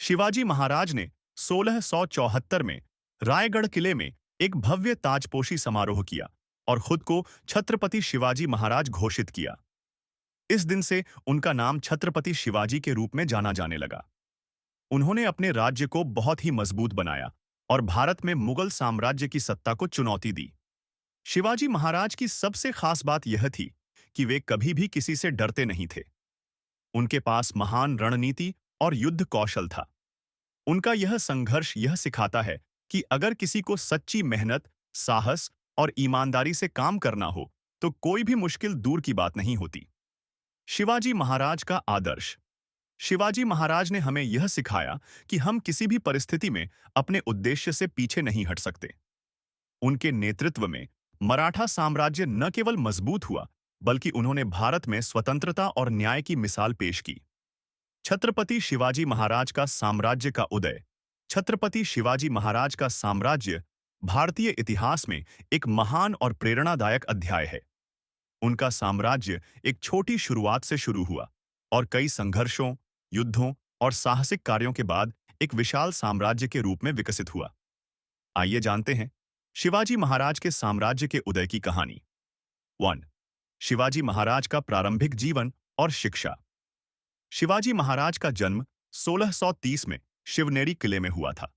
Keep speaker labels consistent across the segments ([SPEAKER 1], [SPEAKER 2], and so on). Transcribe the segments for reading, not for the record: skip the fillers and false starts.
[SPEAKER 1] शिवाजी महाराज ने 1674 में रायगढ़ किले में एक भव्य ताजपोशी समारोह किया और खुद को छत्रपति शिवाजी महाराज घोषित किया। इस दिन से उनका नाम छत्रपति शिवाजी के रूप में जाना जाने लगा। उन्होंने अपने राज्य को बहुत ही मजबूत बनाया और भारत में मुगल साम्राज्य की सत्ता को चुनौती दी। शिवाजी महाराज की सबसे खास बात यह थी कि वे कभी भी किसी से डरते नहीं थे। उनके पास महान रणनीति और युद्ध कौशल था। उनका यह संघर्ष यह सिखाता है कि अगर किसी को सच्ची मेहनत, साहस और ईमानदारी से काम करना हो, तो कोई भी मुश्किल दूर की बात नहीं होती। शिवाजी महाराज का आदर्श। शिवाजी महाराज ने हमें यह सिखाया कि हम किसी भी परिस्थिति में अपने उद्देश्य से पीछे नहीं हट सकते। उनके नेतृत्व में मराठा साम्राज्य न केवल मजबूत हुआ, बल्कि उन्होंने भारत में स्वतंत्रता और न्याय की मिसाल पेश की। छत्रपति शिवाजी महाराज का साम्राज्य का उदय। छत्रपति शिवाजी महाराज का साम्राज्य भारतीय इतिहास में एक महान और प्रेरणादायक अध्याय है। उनका साम्राज्य एक छोटी शुरुआत से शुरू हुआ और कई संघर्षों, युद्धों और साहसिक कार्यों के बाद एक विशाल साम्राज्य के रूप में विकसित हुआ। आइए जानते हैं शिवाजी महाराज के साम्राज्य के उदय की कहानी। 1. शिवाजी महाराज का प्रारंभिक जीवन और शिक्षा। शिवाजी महाराज का जन्म 1630 में शिवनेरी किले में हुआ था।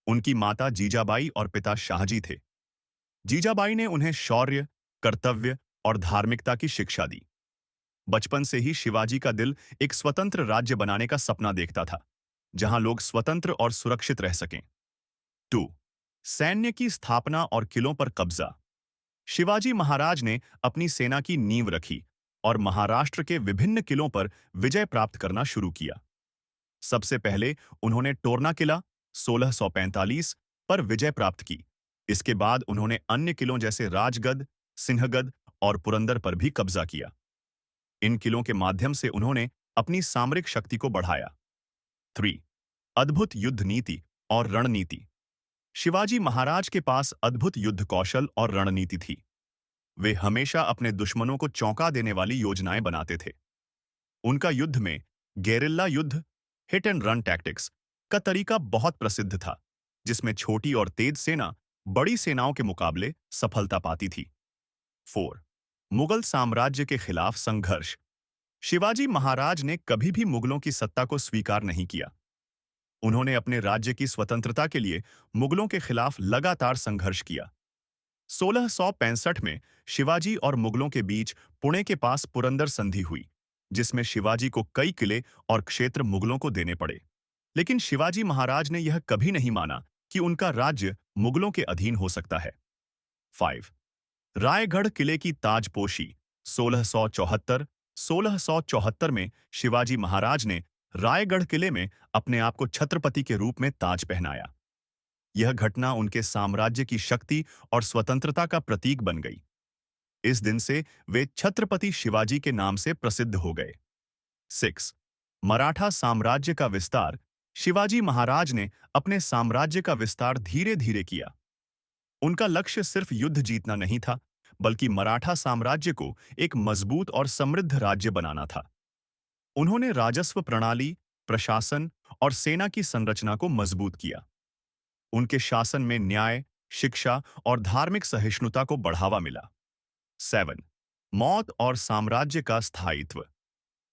[SPEAKER 1] उनकी माता जीजाबाई और पिता शाहजी थे। जीजाबाई ने उन्हें शौर्य, कर्तव्य और धार्मिकता की शिक्षा दी। बचपन से ही शिवाजी का दिल एक स्वतंत्र राज्य बनाने का सपना देखता था, जहां लोग स्वतंत्र और सुरक्षित रह सकें। 2. सैन्य की स्थापना और किलों पर कब्जा। शिवाजी महाराज ने अपनी सेना की नींव रखी और महाराष्ट्र के विभिन्न किलों पर विजय प्राप्त करना शुरू किया। सबसे पहले उन्होंने टोरना किला 1645 पर विजय प्राप्त की। इसके बाद उन्होंने अन्य किलों जैसे राजगढ़, सिंहगढ़ और पुरंदर पर भी कब्जा किया। इन किलों के माध्यम से उन्होंने अपनी सामरिक शक्ति को बढ़ाया। 3. अद्भुत युद्ध नीति और रणनीति। शिवाजी महाराज के पास अद्भुत युद्ध कौशल और रणनीति थी। वे हमेशा अपने दुश्मनों को चौंका देने वाली योजनाएं बनाते थे। उनका युद्ध में गेरिल्ला युद्ध, हिट एंड रन टैक्टिक्स का तरीका बहुत प्रसिद्ध था, जिसमें छोटी और तेज सेना बड़ी सेनाओं के मुकाबले सफलता पाती थी। 4. मुगल साम्राज्य के खिलाफ संघर्ष। शिवाजी महाराज ने कभी भी मुगलों की सत्ता को स्वीकार नहीं किया। उन्होंने अपने राज्य की स्वतंत्रता के लिए मुगलों के खिलाफ लगातार संघर्ष किया। 1665 में शिवाजी और मुगलों के बीच पुणे के पास पुरंदर संधि हुई, जिसमें शिवाजी को कई किले और क्षेत्र मुगलों को देने पड़े। लेकिन शिवाजी महाराज ने यह कभी नहीं माना कि उनका राज्य मुगलों के अधीन हो सकता है। 5. रायगढ़ किले की ताजपोशी। 1674 में शिवाजी महाराज ने रायगढ़ किले में अपने आप को छत्रपति के रूप में ताज पहनाया। यह घटना उनके साम्राज्य की शक्ति और स्वतंत्रता का प्रतीक बन गई। इस दिन से वे छत्रपति शिवाजी के नाम से प्रसिद्ध हो गए। 6. मराठा साम्राज्य का विस्तार। शिवाजी महाराज ने अपने साम्राज्य का विस्तार धीरे धीरे किया। उनका लक्ष्य सिर्फ युद्ध जीतना नहीं था, बल्कि मराठा साम्राज्य को एक मजबूत और समृद्ध राज्य बनाना था। उन्होंने राजस्व प्रणाली, प्रशासन और सेना की संरचना को मजबूत किया। उनके शासन में न्याय, शिक्षा और धार्मिक सहिष्णुता को बढ़ावा मिला। 7. मौत और साम्राज्य का स्थायित्व।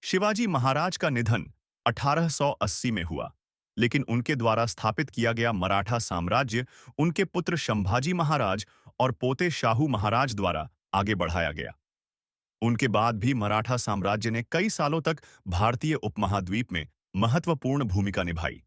[SPEAKER 1] शिवाजी महाराज का निधन 1880 में हुआ, लेकिन उनके द्वारा स्थापित किया गया मराठा साम्राज्य उनके पुत्र संभाजी महाराज और पोते शाहू महाराज द्वारा आगे बढ़ाया गया। उनके बाद भी मराठा साम्राज्य ने कई सालों तक भारतीय उपमहाद्वीप में महत्वपूर्ण भूमिका निभाई।